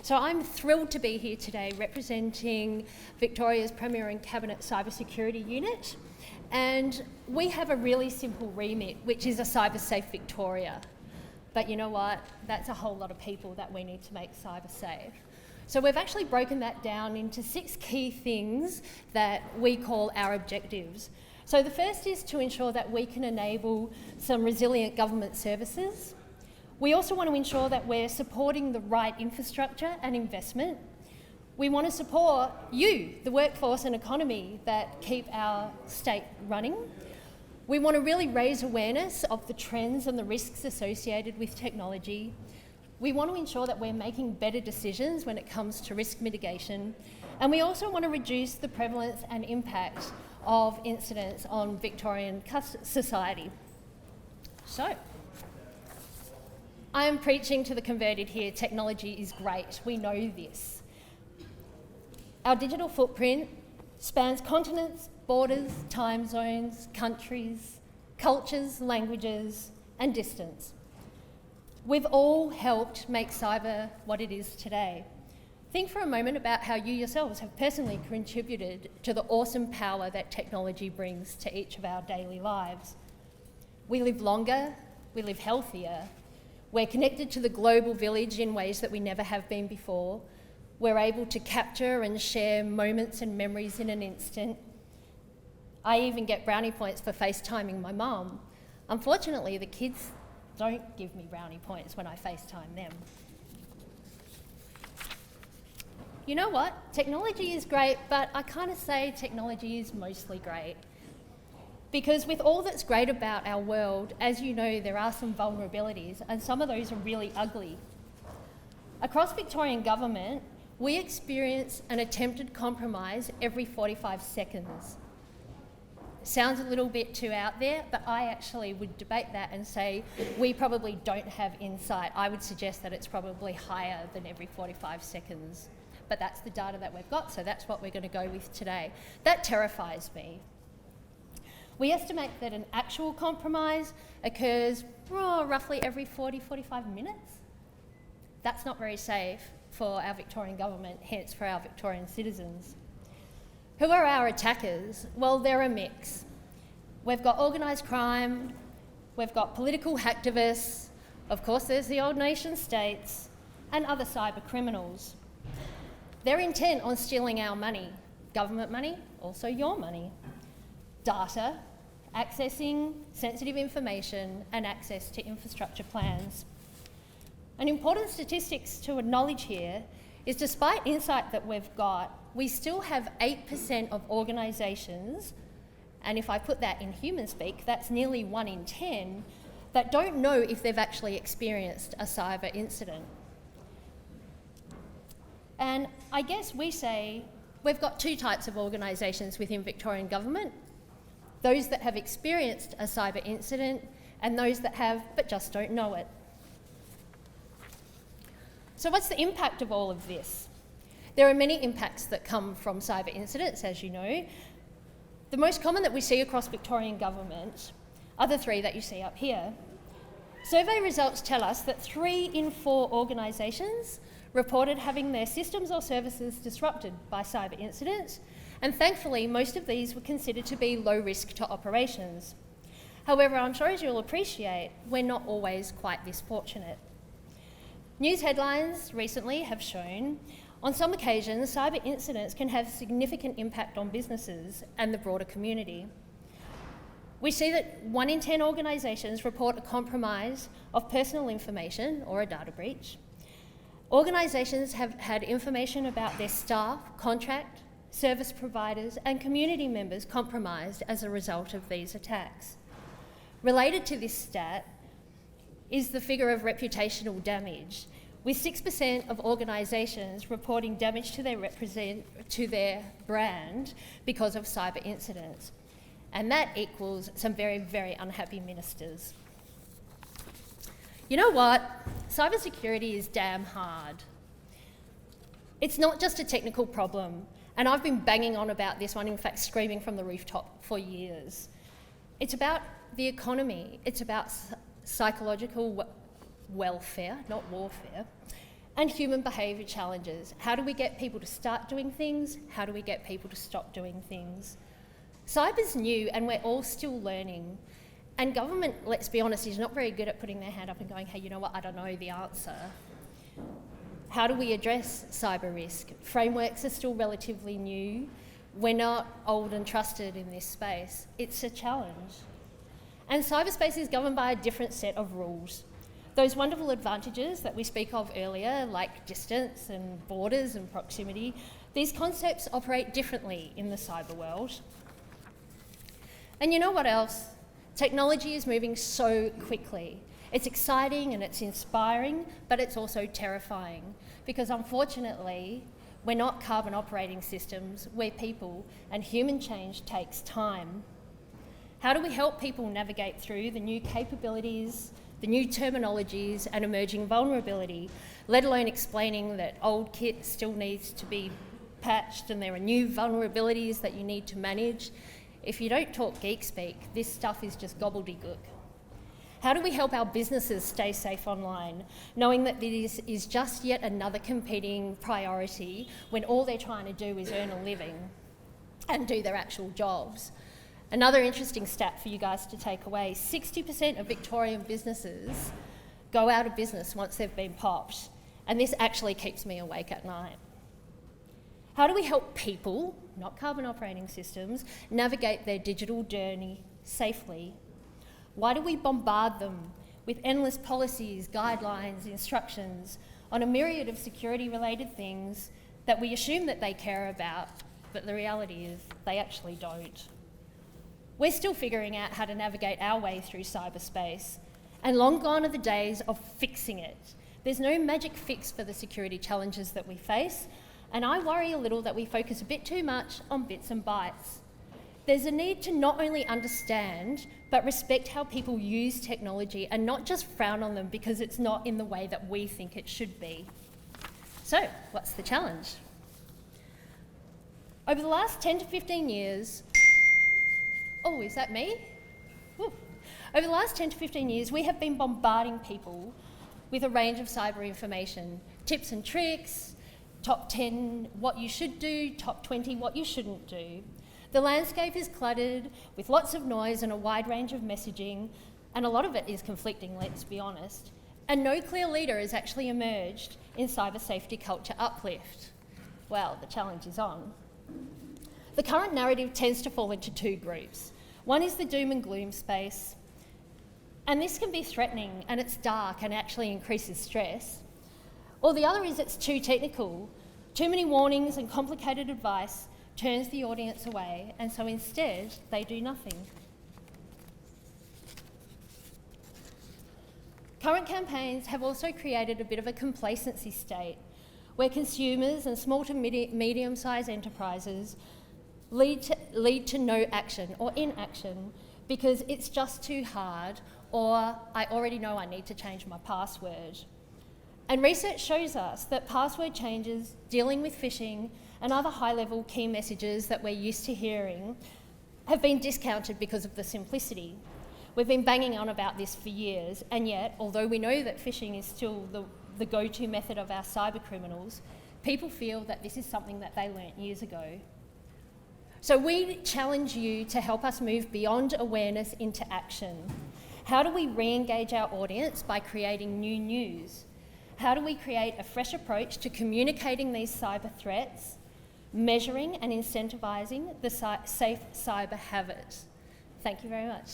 So I'm thrilled to be here today representing Victoria's Premier and Cabinet Cybersecurity Unit, and we have a really simple remit, which is a cyber safe Victoria. But you know what? That's a whole lot of people that we need to make cyber safe. So we've actually broken that down into 6 key things that we call our objectives. So the first is to ensure that we can enable some resilient government services. We also want to ensure that we're supporting the right infrastructure and investment. We want to support you, the workforce and economy that keep our state running. We want to really raise awareness of the trends and the risks associated with technology. We want to ensure that we're making better decisions when it comes to risk mitigation. And we also want to reduce the prevalence and impact of incidents on Victorian society. So, I am preaching to the converted here. Technology is great. We know this. Our digital footprint spans continents, borders, time zones, countries, cultures, languages, and distance. We've all helped make cyber what it is today. Think for a moment about how you yourselves have personally contributed to the awesome power that technology brings to each of our daily lives. We live longer, we live healthier, we're connected to the global village in ways that we never have been before. We're able to capture and share moments and memories in an instant. I even get brownie points for FaceTiming my mum. Unfortunately, the kids don't give me brownie points when I FaceTime them. You know what? Technology is great, but I kind of say technology is mostly great. Because with all that's great about our world, as you know, there are some vulnerabilities, and some of those are really ugly. Across Victorian government, we experience an attempted compromise every 45 seconds. Sounds a little bit too out there, but I actually would debate that and say we probably don't have insight. I would suggest that it's probably higher than every 45 seconds. But that's the data that we've got, so that's what we're going to go with today. That terrifies me. We estimate that an actual compromise occurs roughly every 40-45 minutes. That's not very safe for our Victorian government, hence for our Victorian citizens. Who are our attackers? Well, they're a mix. We've got organised crime, we've got political hacktivists, of course there's the old nation states, and other cyber criminals. They're intent on stealing our money, government money, also your money, data, accessing sensitive information, and access to infrastructure plans. An important statistics to acknowledge here is despite insight that we've got, we still have 8% of organisations, and if I put that in human speak, that's nearly 1 in 10, that don't know if they've actually experienced a cyber incident. And I guess we say we've got 2 types of organisations within Victorian government, those that have experienced a cyber incident and those that have but just don't know it. So what's the impact of all of this? There are many impacts that come from cyber incidents, as you know. The most common that we see across Victorian government are the 3 that you see up here. Survey results tell us that 3 in 4 organisations reported having their systems or services disrupted by cyber incidents, and thankfully most of these were considered to be low risk to operations. However, I'm sure as you'll appreciate, we're not always quite this fortunate. News headlines recently have shown on some occasions cyber incidents can have significant impact on businesses and the broader community. We see that 1 in 10 organisations report a compromise of personal information or a data breach. Organisations have had information about their staff, contract, service providers and community members compromised as a result of these attacks. Related to this stat is the figure of reputational damage, with 6% of organisations reporting damage to their brand because of cyber incidents. And that equals some very, very unhappy ministers. You know what? Cybersecurity is damn hard. It's not just a technical problem, and I've been banging on about this one, in fact screaming from the rooftop for years. It's about the economy, it's about psychological welfare, not warfare, and human behaviour challenges. How do we get people to start doing things? How do we get people to stop doing things? Cyber's new and we're all still learning. And government, let's be honest, is not very good at putting their hand up and going, hey, you know what, I don't know the answer. How do we address cyber risk? Frameworks are still relatively new. We're not old and trusted in this space. It's a challenge. And cyberspace is governed by a different set of rules. Those wonderful advantages that we speak of earlier, like distance and borders and proximity, these concepts operate differently in the cyber world. And you know what else? Technology is moving so quickly. It's exciting and it's inspiring, but it's also terrifying because unfortunately, we're not carbon operating systems, we're people, and human change takes time. How do we help people navigate through the new capabilities, the new terminologies and emerging vulnerability, let alone explaining that old kit still needs to be patched and there are new vulnerabilities that you need to manage? If you don't talk geek speak, this stuff is just gobbledygook. How do we help our businesses stay safe online, knowing that this is just yet another competing priority when all they're trying to do is earn a living and do their actual jobs? Another interesting stat for you guys to take away, 60% of Victorian businesses go out of business once they've been popped, and this actually keeps me awake at night. How do we help people, not carbon operating systems, navigate their digital journey safely? Why do we bombard them with endless policies, guidelines, instructions on a myriad of security-related things that we assume that they care about, but the reality is they actually don't? We're still figuring out how to navigate our way through cyberspace, and long gone are the days of fixing it. There's no magic fix for the security challenges that we face, and I worry a little that we focus a bit too much on bits and bytes. There's a need to not only understand, but respect how people use technology and not just frown on them because it's not in the way that we think it should be. So, what's the challenge? Over the last 10 to 15 years, oh, is that me? Woo. Over the last 10 to 15 years, we have been bombarding people with a range of cyber information, tips and tricks, top 10 what you should do, top 20 what you shouldn't do. The landscape is cluttered with lots of noise and a wide range of messaging, and a lot of it is conflicting, let's be honest. And no clear leader has actually emerged in cyber safety culture uplift. Well, the challenge is on. The current narrative tends to fall into two groups. One is the doom and gloom space, and this can be threatening and it's dark and actually increases stress. Or the other is it's too technical. Too many warnings and complicated advice turns the audience away, and so instead they do nothing. Current campaigns have also created a bit of a complacency state where consumers and small to medium-sized enterprises lead to no action or inaction because it's just too hard, or I already know I need to change my password. And research shows us that password changes, dealing with phishing, and other high-level key messages that we're used to hearing have been discounted because of the simplicity. We've been banging on about this for years, and yet, although we know that phishing is still the go-to method of our cyber criminals, people feel that this is something that they learnt years ago. So we challenge you to help us move beyond awareness into action. How do we re-engage our audience by creating new news? How do we create a fresh approach to communicating these cyber threats, measuring and incentivising the safe cyber habit? Thank you very much.